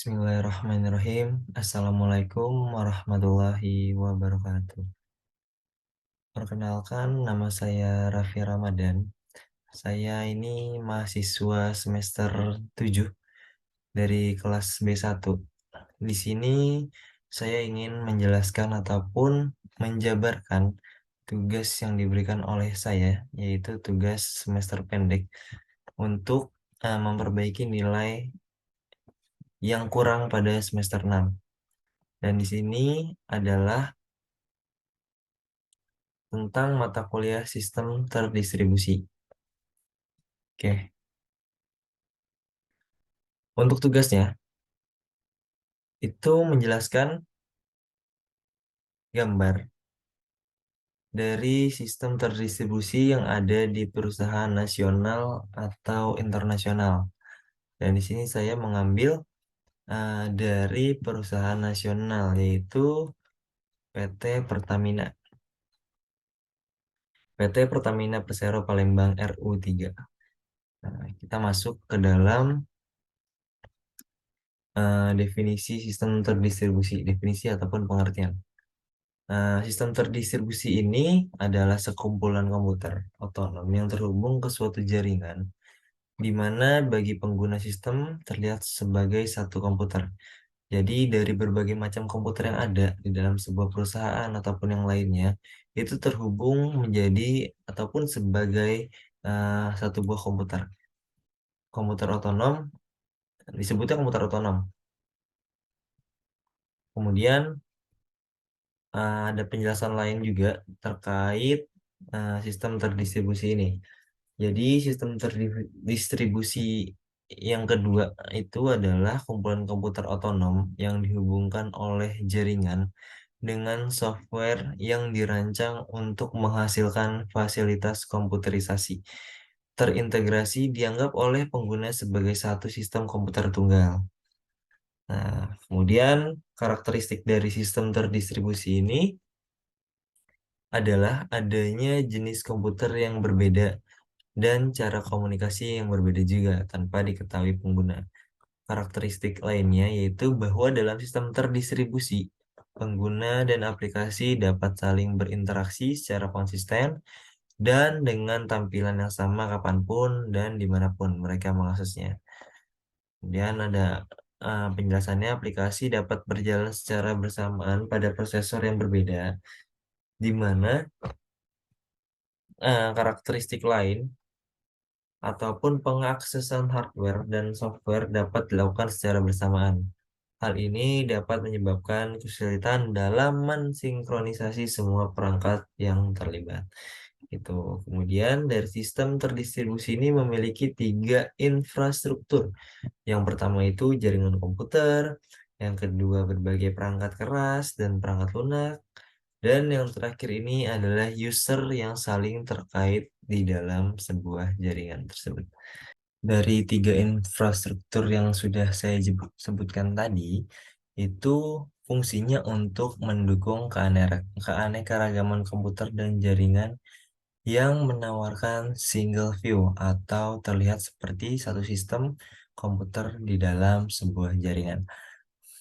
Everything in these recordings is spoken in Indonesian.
Bismillahirrahmanirrahim. Assalamualaikum warahmatullahi wabarakatuh. Perkenalkan, nama saya Raffi Ramadan. Saya ini mahasiswa semester 7 dari kelas B1. Di sini saya ingin menjelaskan ataupun menjabarkan tugas yang diberikan oleh saya, yaitu tugas semester pendek untuk memperbaiki nilai yang kurang pada semester 6. Dan di sini adalah tentang mata kuliah sistem terdistribusi. Oke, untuk tugasnya itu menjelaskan gambar dari sistem terdistribusi yang ada di perusahaan nasional atau internasional. Dan di sini saya mengambil dari perusahaan nasional, yaitu PT Pertamina. PT Pertamina Persero Palembang RU3. Nah, kita masuk ke dalam definisi sistem terdistribusi, definisi ataupun pengertian. Sistem terdistribusi ini adalah sekumpulan komputer otonom yang terhubung ke suatu jaringan, di mana bagi pengguna sistem terlihat sebagai satu komputer. Jadi dari berbagai macam komputer yang ada di dalam sebuah perusahaan ataupun yang lainnya, itu terhubung menjadi ataupun sebagai satu buah komputer. Komputer otonom disebutnya komputer otonom. Kemudian ada penjelasan lain juga terkait sistem terdistribusi ini. Jadi sistem terdistribusi yang kedua itu adalah kumpulan komputer otonom yang dihubungkan oleh jaringan dengan software yang dirancang untuk menghasilkan fasilitas komputerisasi. Terintegrasi dianggap oleh pengguna sebagai satu sistem komputer tunggal. Nah, kemudian karakteristik dari sistem terdistribusi ini adalah adanya jenis komputer yang berbeda dan cara komunikasi yang berbeda juga tanpa diketahui pengguna. Karakteristik lainnya yaitu bahwa dalam sistem terdistribusi, pengguna dan aplikasi dapat saling berinteraksi secara konsisten dan dengan tampilan yang sama kapanpun dan dimanapun mereka mengaksesnya. Kemudian ada penjelasannya, aplikasi dapat berjalan secara bersamaan pada prosesor yang berbeda, di mana karakteristik lain ataupun pengaksesan hardware dan software dapat dilakukan secara bersamaan. Hal ini dapat menyebabkan kesulitan dalam mensinkronisasi semua perangkat yang terlibat. Itu. Kemudian dari sistem terdistribusi ini memiliki 3 infrastruktur. Yang pertama itu jaringan komputer, yang kedua berbagai perangkat keras dan perangkat lunak, dan yang terakhir ini adalah user yang saling terkait di dalam sebuah jaringan tersebut. Dari 3 infrastruktur yang sudah saya sebutkan tadi, itu fungsinya untuk mendukung keanekaragaman komputer dan jaringan yang menawarkan single view atau terlihat seperti satu sistem komputer di dalam sebuah jaringan.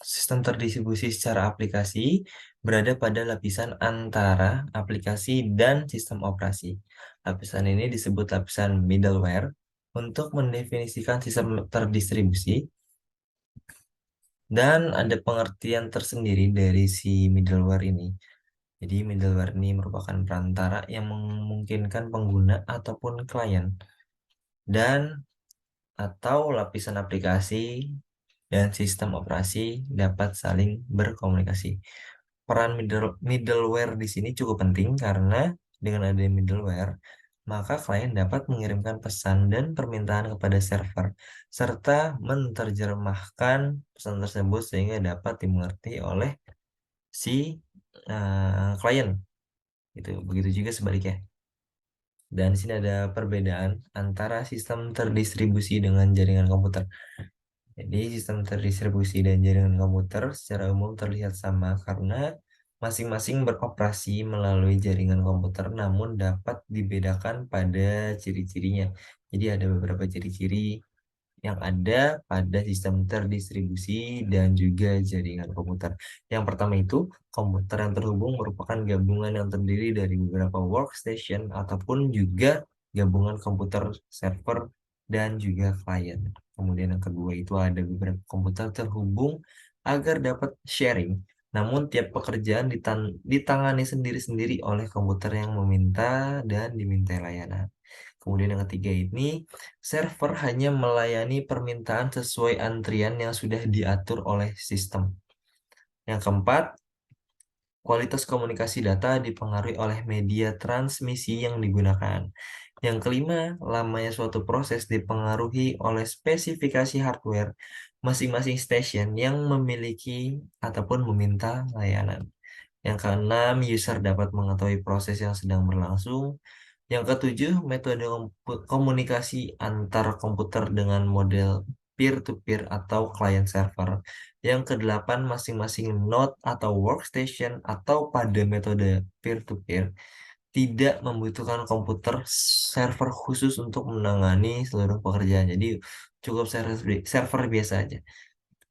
Sistem terdistribusi secara aplikasi berada pada lapisan antara aplikasi dan sistem operasi. Lapisan ini disebut lapisan middleware untuk mendefinisikan sistem terdistribusi, dan ada pengertian tersendiri dari si middleware ini. Jadi middleware ini merupakan perantara yang memungkinkan pengguna ataupun klien dan atau lapisan aplikasi dan sistem operasi dapat saling berkomunikasi. Peran middleware di sini cukup penting karena dengan adanya middleware, maka klien dapat mengirimkan pesan dan permintaan kepada server serta menerjemahkan pesan tersebut sehingga dapat dimengerti oleh si klien. Itu begitu juga sebaliknya. Dan di sini ada perbedaan antara sistem terdistribusi dengan jaringan komputer. Jadi sistem terdistribusi dan jaringan komputer secara umum terlihat sama karena masing-masing beroperasi melalui jaringan komputer, namun dapat dibedakan pada ciri-cirinya. Jadi ada beberapa ciri-ciri yang ada pada sistem terdistribusi dan juga jaringan komputer. Yang pertama itu, komputer yang terhubung merupakan gabungan yang terdiri dari beberapa workstation ataupun juga gabungan komputer server dan juga klien. Kemudian yang kedua itu ada beberapa komputer terhubung agar dapat sharing. Namun tiap pekerjaan ditangani sendiri-sendiri oleh komputer yang meminta dan dimintai layanan. Kemudian yang ketiga ini, server hanya melayani permintaan sesuai antrian yang sudah diatur oleh sistem. Yang keempat, kualitas komunikasi data dipengaruhi oleh media transmisi yang digunakan. Yang kelima, lamanya suatu proses dipengaruhi oleh spesifikasi hardware masing-masing station yang memiliki ataupun meminta layanan. Yang keenam, user dapat mengetahui proses yang sedang berlangsung. Yang ketujuh, metode komunikasi antar komputer dengan model peer-to-peer atau client server. Yang kedelapan, masing-masing node atau workstation atau pada metode peer-to-peer tidak membutuhkan komputer server khusus untuk menangani seluruh pekerjaan. Jadi cukup server biasa aja.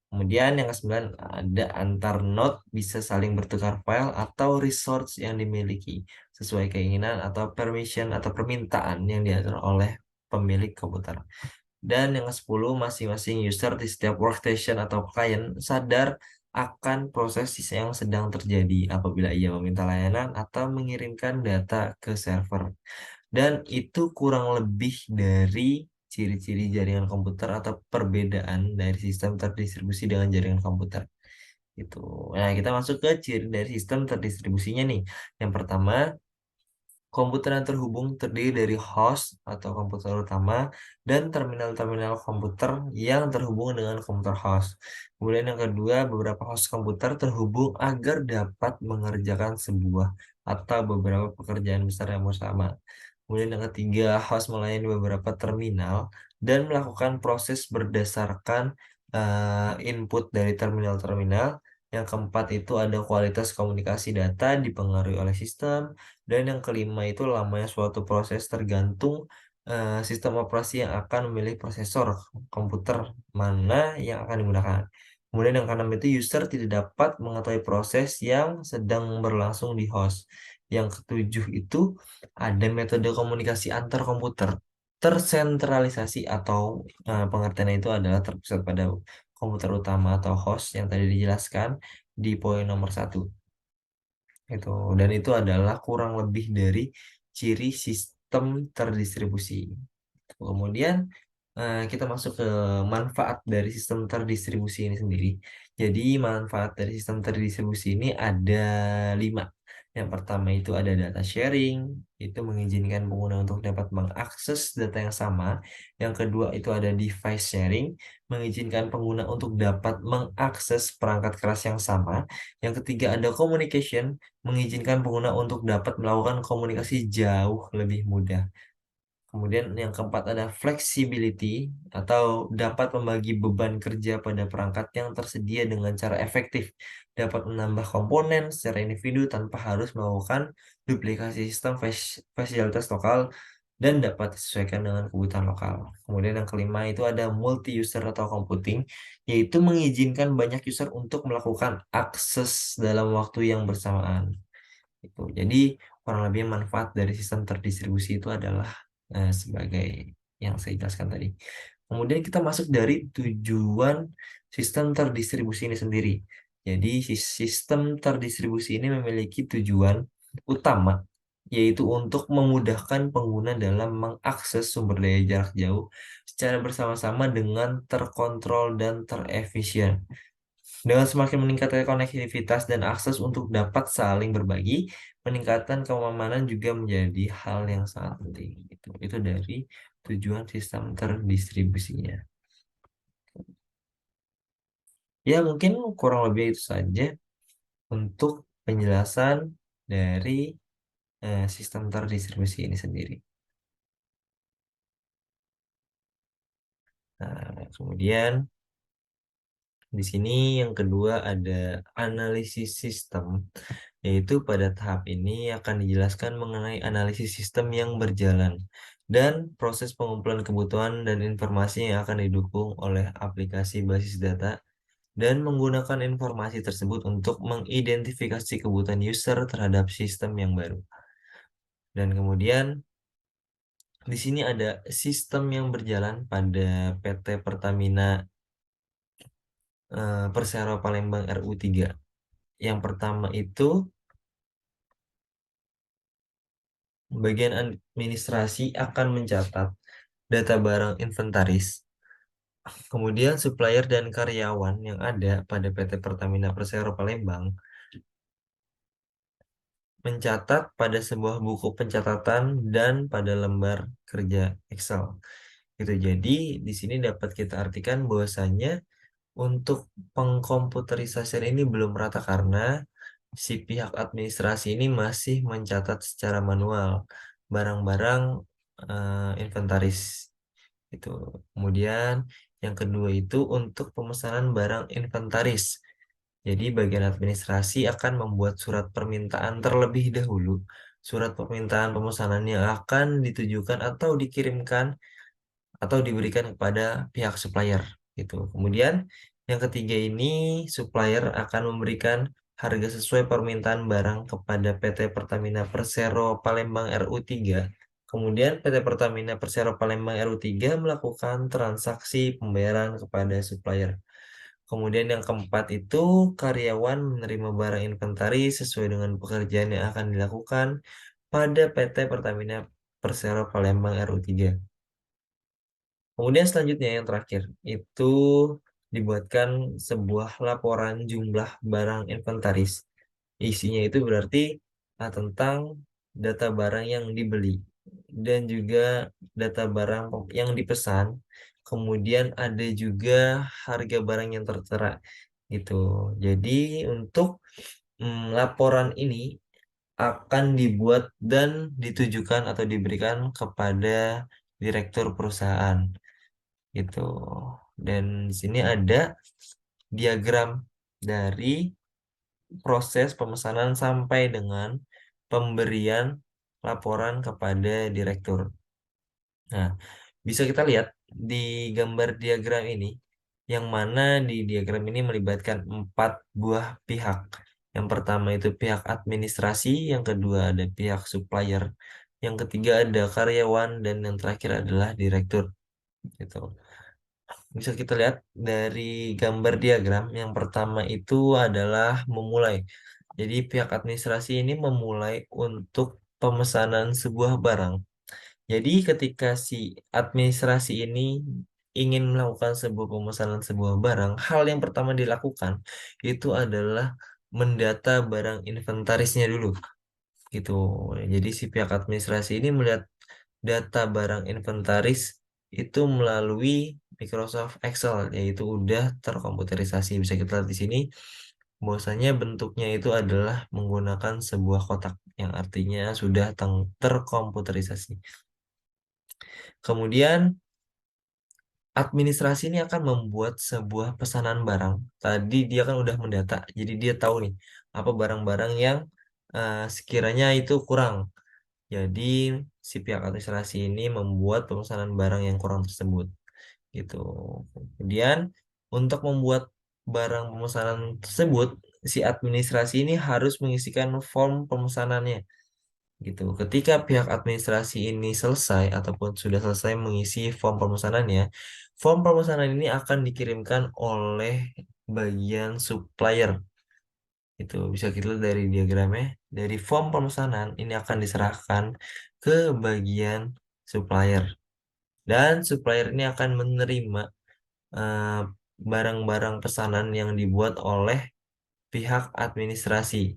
Kemudian yang kesembilan ada antar node bisa saling bertukar file atau resource yang dimiliki sesuai keinginan atau permission atau permintaan yang diatur oleh pemilik komputer. Dan yang ke-10 masing-masing user di setiap workstation atau client sadar akan proses yang sedang terjadi apabila ia meminta layanan atau mengirimkan data ke server. Dan itu kurang lebih dari ciri-ciri jaringan komputer atau perbedaan dari sistem terdistribusi dengan jaringan komputer. Itu. Nah, kita masuk ke ciri dari sistem terdistribusinya nih. Yang pertama, komputer yang terhubung terdiri dari host atau komputer utama dan terminal-terminal komputer yang terhubung dengan komputer host. Kemudian yang kedua, beberapa host komputer terhubung agar dapat mengerjakan sebuah atau beberapa pekerjaan besar yang bersama. Kemudian yang ketiga, host melayani beberapa terminal dan melakukan proses berdasarkan input dari terminal-terminal. Yang keempat itu ada kualitas komunikasi data dipengaruhi oleh sistem. Dan yang kelima itu lamanya suatu proses tergantung sistem operasi yang akan memilih prosesor komputer mana yang akan digunakan. Kemudian yang keenam itu user tidak dapat mengetahui proses yang sedang berlangsung di host. Yang ketujuh itu ada metode komunikasi antar komputer tersentralisasi atau pengertiannya itu adalah terpusat pada komputer utama atau host yang tadi dijelaskan di poin nomor 1. Dan itu adalah kurang lebih dari ciri sistem terdistribusi. Kemudian kita masuk ke manfaat dari sistem terdistribusi ini sendiri. Jadi manfaat dari sistem terdistribusi ini ada 5. Yang pertama itu ada data sharing, itu mengizinkan pengguna untuk dapat mengakses data yang sama. Yang kedua itu ada device sharing, mengizinkan pengguna untuk dapat mengakses perangkat keras yang sama. Yang ketiga ada communication, mengizinkan pengguna untuk dapat melakukan komunikasi jauh lebih mudah. Kemudian yang keempat ada flexibility atau dapat membagi beban kerja pada perangkat yang tersedia dengan cara efektif. Dapat menambah komponen secara individu tanpa harus melakukan duplikasi sistem fasilitas lokal dan dapat disesuaikan dengan kebutuhan lokal. Kemudian yang kelima itu ada multi-user atau computing, yaitu mengizinkan banyak user untuk melakukan akses dalam waktu yang bersamaan. Jadi kurang lebih manfaat dari sistem terdistribusi itu adalah sebagai yang saya jelaskan tadi. Kemudian kita masuk dari tujuan sistem terdistribusi ini sendiri. Jadi sistem terdistribusi ini memiliki tujuan utama, yaitu untuk memudahkan pengguna dalam mengakses sumber daya jarak jauh secara bersama-sama dengan terkontrol dan terefisien. Dengan semakin meningkatnya konektivitas dan akses untuk dapat saling berbagi, peningkatan keamanan juga menjadi hal yang sangat penting. Itu dari tujuan sistem terdistribusinya. Ya, mungkin kurang lebih itu saja untuk penjelasan dari sistem terdistribusi ini sendiri. Nah, kemudian di sini yang kedua ada analisis sistem, yaitu pada tahap ini akan dijelaskan mengenai analisis sistem yang berjalan. dan proses pengumpulan kebutuhan dan informasi yang akan didukung oleh aplikasi basis data dan menggunakan informasi tersebut untuk mengidentifikasi kebutuhan user terhadap sistem yang baru. Dan kemudian di sini ada sistem yang berjalan pada PT Pertamina Persero Palembang RU3. Yang pertama itu bagian administrasi akan mencatat data barang inventaris. Kemudian supplier dan karyawan yang ada pada PT Pertamina Persero Palembang mencatat pada sebuah buku pencatatan dan pada lembar kerja Excel. Gitu. Jadi di sini dapat kita artikan bahwasanya untuk pengkomputerisasian ini belum rata karena si pihak administrasi ini masih mencatat secara manual barang-barang inventaris itu. Kemudian yang kedua itu untuk pemesanan barang inventaris. Jadi bagian administrasi akan membuat surat permintaan terlebih dahulu. Surat permintaan pemesanan yang akan ditujukan atau dikirimkan atau diberikan kepada pihak supplier gitu. Kemudian yang ketiga ini supplier akan memberikan harga sesuai permintaan barang kepada PT Pertamina Persero Palembang RU3. Kemudian PT Pertamina Persero Palembang RU3 melakukan transaksi pembayaran kepada supplier. Kemudian yang keempat itu karyawan menerima barang inventaris sesuai dengan pekerjaan yang akan dilakukan pada PT Pertamina Persero Palembang RU3. Kemudian selanjutnya yang terakhir itu dibuatkan sebuah laporan jumlah barang inventaris. Isinya itu berarti tentang data barang yang dibeli dan juga data barang yang dipesan. Kemudian ada juga harga barang yang tertera gitu. Jadi untuk laporan ini akan dibuat dan ditujukan atau diberikan kepada direktur perusahaan gitu. Dan di sini ada diagram dari proses pemesanan sampai dengan pemberian laporan kepada direktur. Nah, bisa kita lihat di gambar diagram ini, yang mana di diagram ini melibatkan 4 buah pihak. Yang pertama itu pihak administrasi, yang kedua ada pihak supplier, yang ketiga ada karyawan, dan yang terakhir adalah direktur. Gitu. Bisa kita lihat dari gambar diagram, yang pertama itu adalah memulai. Jadi pihak administrasi ini memulai untuk pemesanan sebuah barang. Jadi ketika si administrasi ini ingin melakukan sebuah pemesanan sebuah barang, hal yang pertama dilakukan itu adalah mendata barang inventarisnya dulu gitu. Jadi si pihak administrasi ini melihat data barang inventaris itu melalui Microsoft Excel, yaitu udah terkomputerisasi. Bisa kita lihat di sini bahwasanya bentuknya itu adalah menggunakan sebuah kotak yang artinya sudah terkomputerisasi. Kemudian administrasi ini akan membuat sebuah pesanan barang. Tadi dia kan udah mendata, jadi dia tahu nih apa barang-barang yang sekiranya itu kurang. Jadi si pihak administrasi ini membuat pemesanan barang yang kurang tersebut gitu. Kemudian untuk membuat barang pemesanan tersebut, si administrasi ini harus mengisikan form pemesanannya gitu. Ketika pihak administrasi ini selesai ataupun sudah selesai mengisi form pemesanannya, form pemesanan ini akan dikirimkan oleh bagian supplier. Itu bisa kita lihat dari diagramnya. Dari form pemesanan ini akan diserahkan ke bagian supplier. Dan supplier ini akan menerima eh, barang-barang pesanan yang dibuat oleh pihak administrasi.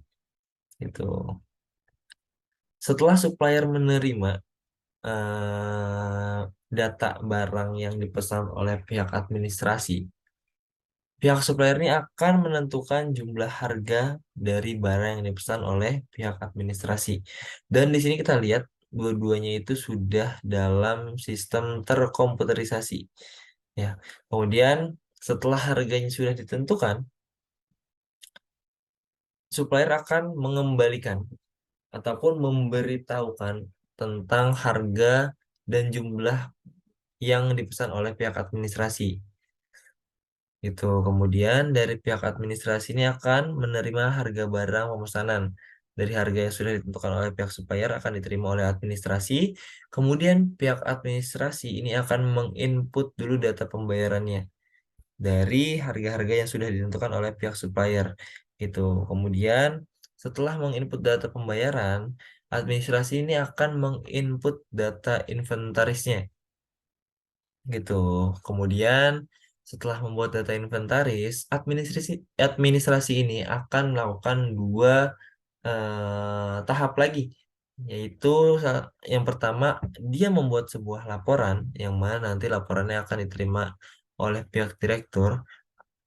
Itu. Setelah supplier menerima data barang yang dipesan oleh pihak administrasi, pihak supplier ini akan menentukan jumlah harga dari barang yang dipesan oleh pihak administrasi. Dan di sini kita lihat dua-duanya itu sudah dalam sistem terkomputerisasi. Ya. Kemudian setelah harganya sudah ditentukan, supplier akan mengembalikan ataupun memberitahukan tentang harga dan jumlah yang dipesan oleh pihak administrasi. Itu kemudian dari pihak administrasi ini akan menerima harga barang pemesanan. Dari harga yang sudah ditentukan oleh pihak supplier akan diterima oleh administrasi. Kemudian pihak administrasi ini akan menginput dulu data pembayarannya dari harga-harga yang sudah ditentukan oleh pihak supplier. Gitu. Kemudian setelah menginput data pembayaran, administrasi ini akan menginput data inventarisnya. Gitu. Kemudian setelah membuat data inventaris, administrasi ini akan melakukan dua tahap lagi, yaitu yang pertama dia membuat sebuah laporan yang mana nanti laporannya akan diterima oleh pihak direktur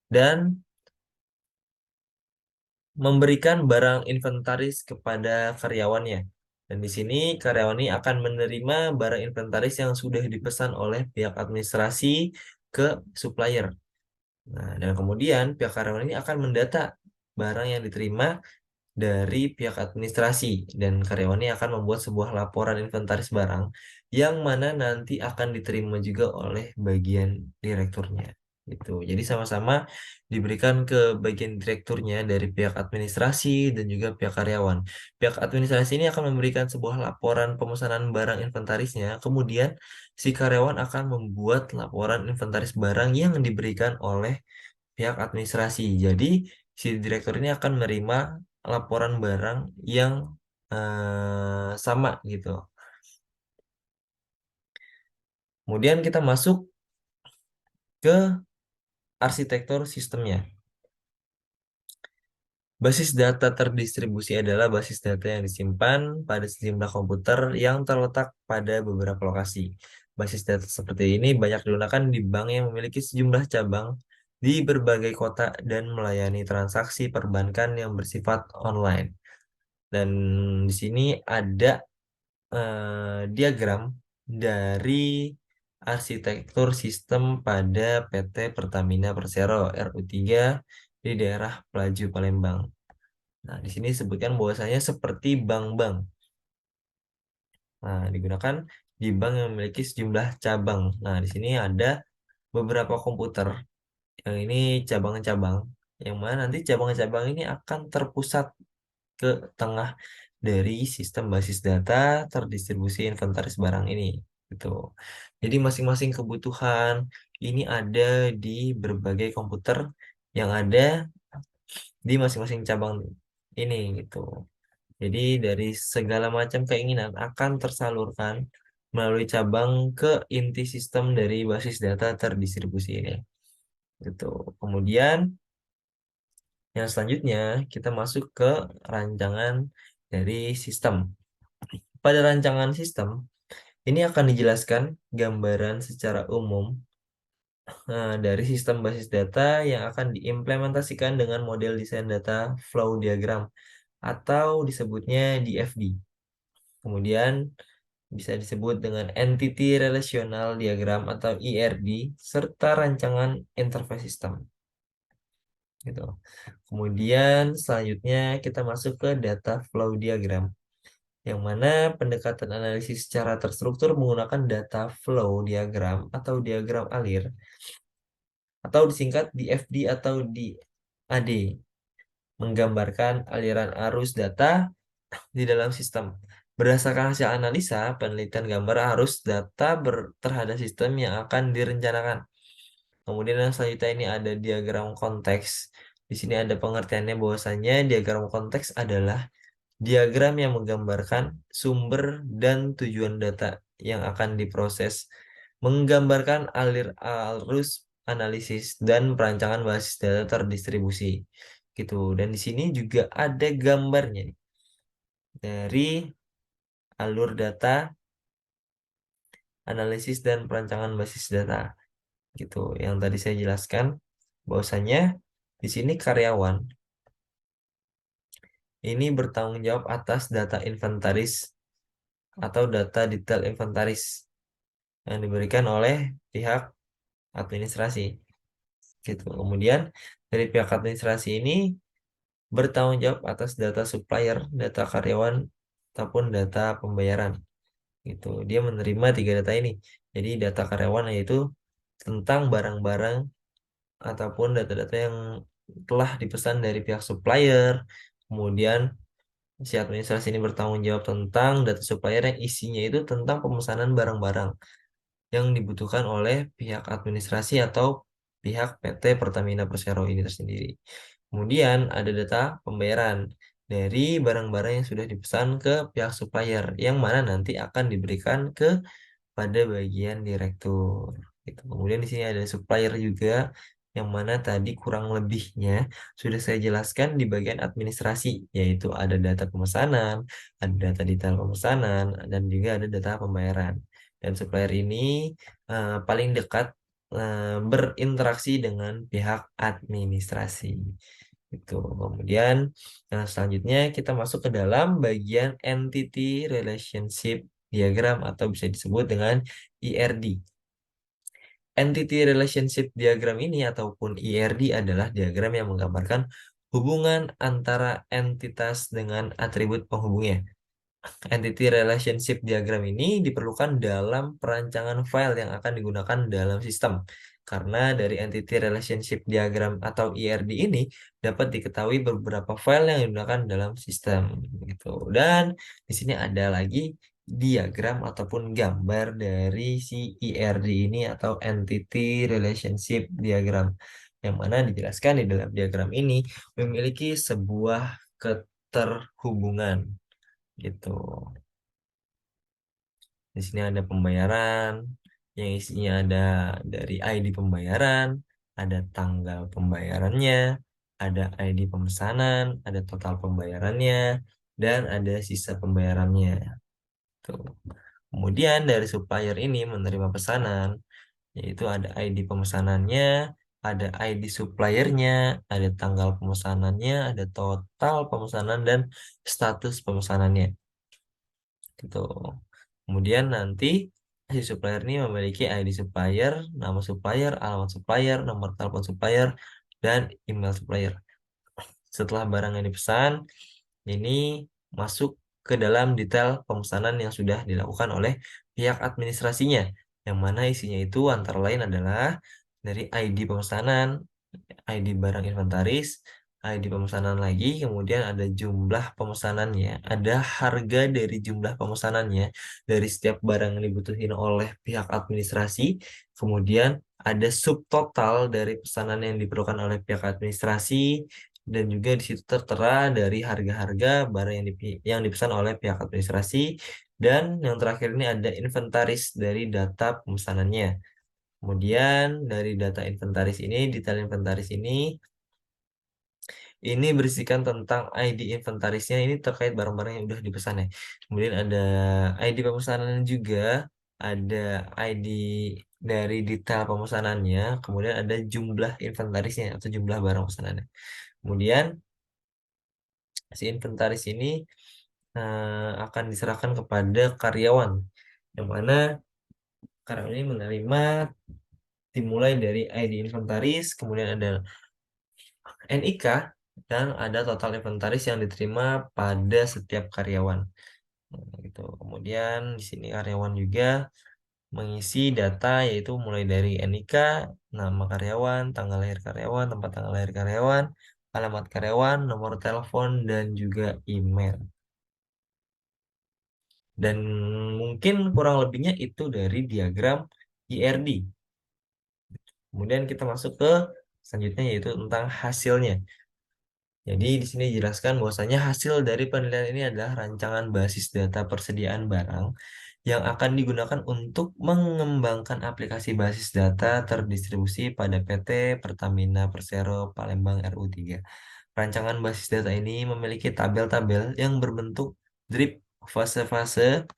dan memberikan barang inventaris kepada karyawannya. Dan di sini karyawan ini akan menerima barang inventaris yang sudah dipesan oleh pihak administrasi ke supplier. Nah, dan kemudian pihak karyawan ini akan mendata barang yang diterima dari pihak administrasi dan karyawan ini akan membuat sebuah laporan inventaris barang yang mana nanti akan diterima juga oleh bagian direkturnya. Gitu. Jadi sama-sama diberikan ke bagian direkturnya dari pihak administrasi dan juga pihak karyawan. Pihak administrasi ini akan memberikan sebuah laporan pemesanan barang inventarisnya, kemudian si karyawan akan membuat laporan inventaris barang yang diberikan oleh pihak administrasi. Jadi si direktur ini akan menerima laporan barang yang sama gitu. Kemudian kita masuk ke arsitektur sistemnya. Basis data terdistribusi adalah basis data yang disimpan pada sejumlah komputer yang terletak pada beberapa lokasi. Basis data seperti ini banyak digunakan di bank yang memiliki sejumlah cabang di berbagai kota dan melayani transaksi perbankan yang bersifat online. Dan di sini ada diagram dari arsitektur sistem pada PT Pertamina Persero RU3 di daerah Pelaju Palembang. Nah, di sini disebutkan bahwasanya seperti bank-bank. Nah, digunakan di bank yang memiliki sejumlah cabang. Nah, di sini ada beberapa komputer. Yang ini cabang-cabang. Yang mana nanti cabang-cabang ini akan terpusat ke tengah dari sistem basis data terdistribusi inventaris barang ini gitu. Jadi masing-masing kebutuhan ini ada di berbagai komputer yang ada di masing-masing cabang ini gitu. Jadi dari segala macam keinginan akan tersalurkan melalui cabang ke inti sistem dari basis data terdistribusi ini gitu. Kemudian yang selanjutnya kita masuk ke rancangan dari sistem. Pada rancangan sistem, ini akan dijelaskan gambaran secara umum dari sistem basis data yang akan diimplementasikan dengan model desain data flow diagram atau disebutnya DFD. Kemudian bisa disebut dengan Entity Relational Diagram atau ERD serta rancangan interface system. Gitu. Kemudian selanjutnya kita masuk ke data flow diagram, yang mana pendekatan analisis secara terstruktur menggunakan data flow diagram atau diagram alir atau disingkat DFD atau DAD, menggambarkan aliran arus data di dalam sistem. Berdasarkan hasil analisa, penelitian gambar arus data terhadap sistem yang akan direncanakan. Kemudian yang selanjutnya ini ada diagram konteks. Di sini ada pengertiannya bahwasanya diagram konteks adalah diagram yang menggambarkan sumber dan tujuan data yang akan diproses, menggambarkan alir arus analisis dan perancangan basis data terdistribusi. Gitu. Dan di sini juga ada gambarnya nih, dari alur data, analisis dan perancangan basis data. Gitu. Yang tadi saya jelaskan bahwasanya di sini karyawan ini bertanggung jawab atas data inventaris atau data detail inventaris yang diberikan oleh pihak administrasi. Gitu. Kemudian dari pihak administrasi ini bertanggung jawab atas data supplier, data karyawan, ataupun data pembayaran. Gitu. Dia menerima tiga data ini. Jadi data karyawan yaitu tentang barang-barang ataupun data-data yang telah dipesan dari pihak supplier. Kemudian si administrasi ini bertanggung jawab tentang data supplier yang isinya itu tentang pemesanan barang-barang yang dibutuhkan oleh pihak administrasi atau pihak PT Pertamina Persero ini tersendiri. Kemudian ada data pembayaran dari barang-barang yang sudah dipesan ke pihak supplier yang mana nanti akan diberikan ke pada bagian direktur. Gitu. Kemudian di sini ada supplier juga yang mana tadi kurang lebihnya sudah saya jelaskan di bagian administrasi, yaitu ada data pemesanan, ada data detail pemesanan, dan juga ada data pembayaran. Dan supplier ini paling dekat berinteraksi dengan pihak administrasi. Itu. Kemudian selanjutnya kita masuk ke dalam bagian entity relationship diagram atau bisa disebut dengan IRD. Entity relationship diagram ini ataupun IRD adalah diagram yang menggambarkan hubungan antara entitas dengan atribut penghubungnya. Entity relationship diagram ini diperlukan dalam perancangan file yang akan digunakan dalam sistem. Karena dari entity relationship diagram atau IRD ini dapat diketahui beberapa file yang digunakan dalam sistem gitu. Dan di sini ada lagi diagram ataupun gambar dari si IRD ini atau entity relationship diagram yang mana dijelaskan di dalam diagram ini memiliki sebuah keterhubungan gitu. Di sini ada pembayaran yang isinya ada dari ID pembayaran, ada tanggal pembayarannya, ada ID pemesanan, ada total pembayarannya, dan ada sisa pembayarannya. Tuh. Kemudian dari supplier ini menerima pesanan, yaitu ada ID pemesanannya, ada ID suppliernya, ada tanggal pemesanannya, ada total pemesanan, dan status pemesanannya. Gitu. Kemudian nanti si supplier ini memiliki ID supplier, nama supplier, alamat supplier, nomor telepon supplier, dan email supplier. Setelah barang yang dipesan, ini masuk ke dalam detail pemesanan yang sudah dilakukan oleh pihak administrasinya, yang mana isinya itu antara lain adalah dari ID pemesanan, ID barang inventaris, ID pemesanan lagi, kemudian ada jumlah pemesanannya, ada harga dari jumlah pemesanannya dari setiap barang yang dibutuhin oleh pihak administrasi, kemudian ada subtotal dari pesanan yang diperlukan oleh pihak administrasi, dan juga di situ tertera dari harga-harga barang yang dipesan oleh pihak administrasi, dan yang terakhir ini ada inventaris dari data pemesanannya. Kemudian dari data inventaris ini, detail inventaris ini berisikan tentang ID inventarisnya ini terkait barang-barang yang udah dipesan ya. Kemudian ada ID pemesanan juga, ada ID dari detail pemesanannya, kemudian ada jumlah inventarisnya atau jumlah barang pesanannya. Kemudian si inventaris ini akan diserahkan kepada karyawan, yang mana karyawan ini menerima dimulai dari ID inventaris, kemudian ada NIK, dan ada total inventaris yang diterima pada setiap karyawan. Nah, gitu. Kemudian di sini karyawan juga mengisi data yaitu mulai dari NIK, nama karyawan, tanggal lahir karyawan, tempat tanggal lahir karyawan, alamat karyawan, nomor telepon, dan juga email. Dan mungkin kurang lebihnya itu dari diagram IRD. Kemudian kita masuk ke selanjutnya yaitu tentang hasilnya. Jadi di sini dijelaskan bahwasanya hasil dari penilaian ini adalah rancangan basis data persediaan barang yang akan digunakan untuk mengembangkan aplikasi basis data terdistribusi pada PT Pertamina Persero Palembang RU3. Rancangan basis data ini memiliki tabel-tabel yang berbentuk drip fase-fase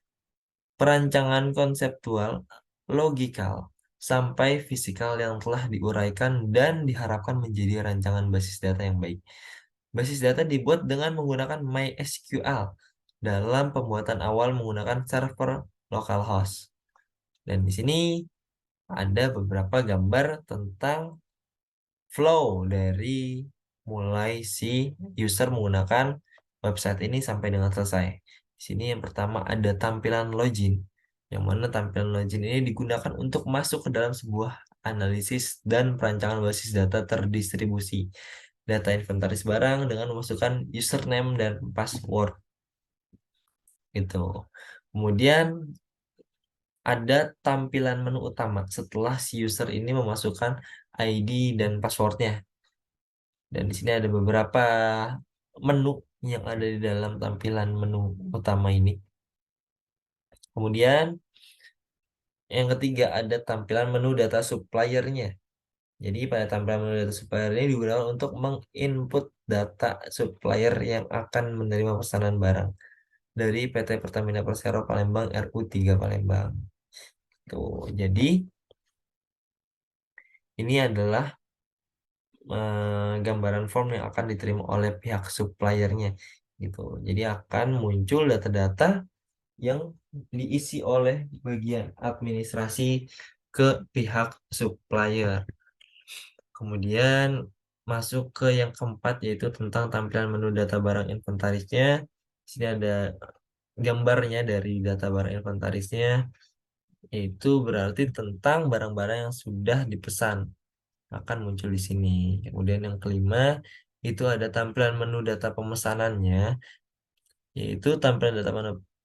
perancangan konseptual, logikal, sampai fisikal yang telah diuraikan dan diharapkan menjadi rancangan basis data yang baik. Basis data dibuat dengan menggunakan MySQL dalam pembuatan awal menggunakan server localhost. Dan di sini ada beberapa gambar tentang flow dari mulai si user menggunakan website ini sampai dengan selesai. Di sini yang pertama ada tampilan login. yang mana tampilan login ini digunakan untuk masuk ke dalam sebuah analisis dan perancangan basis data terdistribusi data inventaris barang dengan memasukkan username dan password gitu. Kemudian ada tampilan menu utama setelah si user ini memasukkan ID dan passwordnya. Dan di sini ada beberapa menu yang ada di dalam tampilan menu utama ini. Kemudian yang ketiga ada tampilan menu data suppliernya. Jadi pada tampilan menu data supplier ini digunakan untuk menginput data supplier yang akan menerima pesanan barang dari PT Pertamina Persero Palembang RU3 Palembang. Tuh, jadi ini adalah gambaran form yang akan diterima oleh pihak suppliernya gitu. Jadi akan muncul data-data yang diisi oleh bagian administrasi ke pihak supplier. Kemudian masuk ke yang keempat yaitu tentang tampilan menu data barang inventarisnya. Di sini ada gambarnya dari data barang inventarisnya, yaitu berarti tentang barang-barang yang sudah dipesan akan muncul di sini. Kemudian yang kelima itu ada tampilan menu data pemesanannya, yaitu tampilan data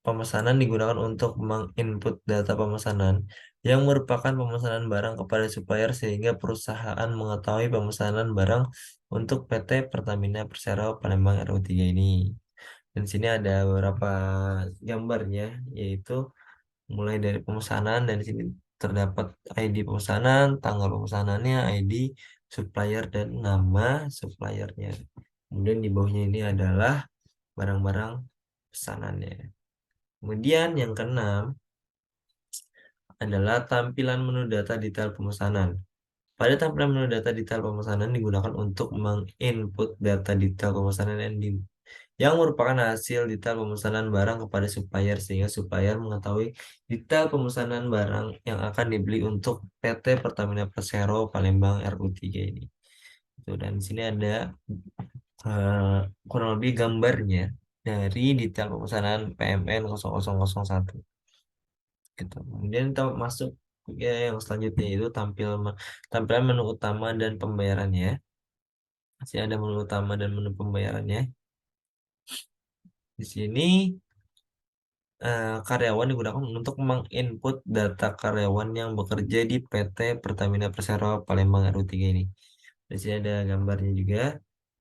pemesanan digunakan untuk menginput data pemesanan yang merupakan pemesanan barang kepada supplier sehingga perusahaan mengetahui pemesanan barang untuk PT Pertamina Persero Palembang RU3 ini. Dan di sini ada beberapa gambarnya, yaitu mulai dari pemesanan dan di sini terdapat ID pemesanan, tanggal pemesanannya, ID supplier dan nama suppliernya. Kemudian di bawahnya ini adalah barang-barang pesanannya. Kemudian yang keenam adalah tampilan menu data detail pemesanan. Pada tampilan menu data detail pemesanan digunakan untuk menginput data detail pemesanan yang merupakan hasil detail pemesanan barang kepada supplier sehingga supplier mengetahui detail pemesanan barang yang akan dibeli untuk PT Pertamina Persero Palembang RU3 ini. Dan di sini ada kurang lebih gambarnya dari detail pemesanan PMN 0001 gitu. Kemudian kita masuk ke yang selanjutnya itu tampilan menu utama dan pembayarannya. Masih ada menu utama dan menu pembayarannya. Di sini karyawan digunakan untuk menginput data karyawan yang bekerja di PT Pertamina Persero Palembang RU3 ini. Di sini ada gambarnya juga.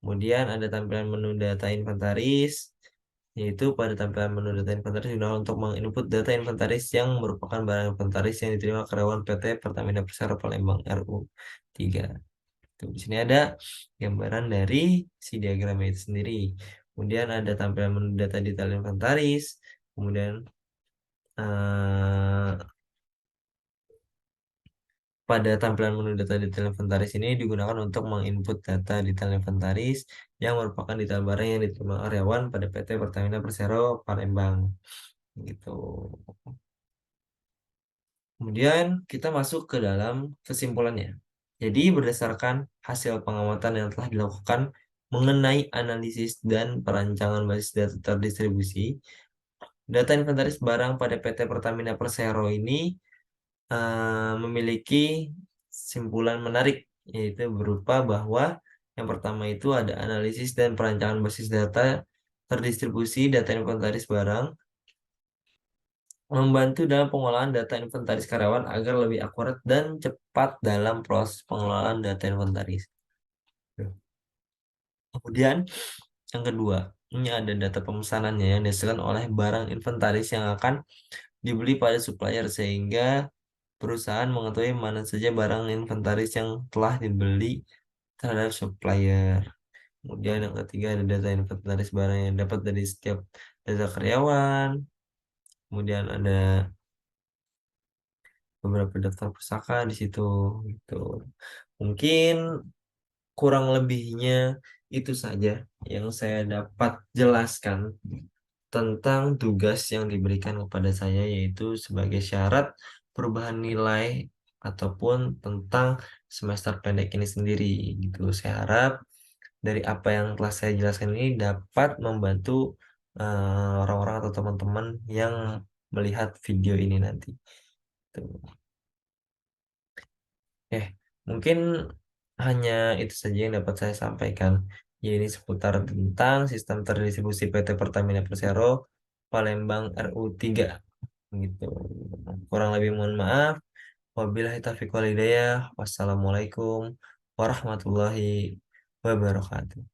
Kemudian ada tampilan menu data inventaris, yaitu pada tampilan menu data inventaris digunakan untuk menginput data inventaris yang merupakan barang inventaris yang diterima karyawan PT Pertamina Persero Palembang RU3. Di sini ada gambaran dari si diagram itu sendiri. Kemudian ada tampilan menu data detail inventaris. Kemudian eh, pada tampilan menu data detail inventaris ini digunakan untuk menginput data detail inventaris yang merupakan detail barang yang diterima karyawan pada PT Pertamina Persero Palembang. Gitu. Kemudian kita masuk ke dalam kesimpulannya. Jadi berdasarkan hasil pengamatan yang telah dilakukan mengenai analisis dan perancangan basis data terdistribusi, data inventaris barang pada PT Pertamina Persero ini memiliki simpulan menarik, yaitu berupa bahwa yang pertama itu ada analisis dan perancangan basis data terdistribusi data inventaris barang membantu dalam pengolahan data inventaris karyawan agar lebih akurat dan cepat dalam proses pengelolaan data inventaris. Kemudian yang kedua, ini ada data pemesanannya yang dihasilkan oleh barang inventaris yang akan dibeli pada supplier sehingga perusahaan mengetahui mana saja barang inventaris yang telah dibeli terhadap supplier. Kemudian yang ketiga ada data inventaris barang yang dapat dari setiap data karyawan. Kemudian ada beberapa daftar pusaka di situ gitu. Mungkin kurang lebihnya itu saja yang saya dapat jelaskan tentang tugas yang diberikan kepada saya yaitu sebagai syarat perubahan nilai ataupun tentang semester pendek ini sendiri gitu. Saya harap dari apa yang telah saya jelaskan ini dapat membantu orang-orang atau teman-teman yang melihat video ini nanti. Tuh. Eh, mungkin hanya itu saja yang dapat saya sampaikan. Ya, ini seputar tentang sistem terdistribusi PT Pertamina Persero Palembang RU 3 gitu. Kurang lebih mohon maaf. Wabillahi taufiq wal hidayah. Wassalamualaikum warahmatullahi wabarakatuh.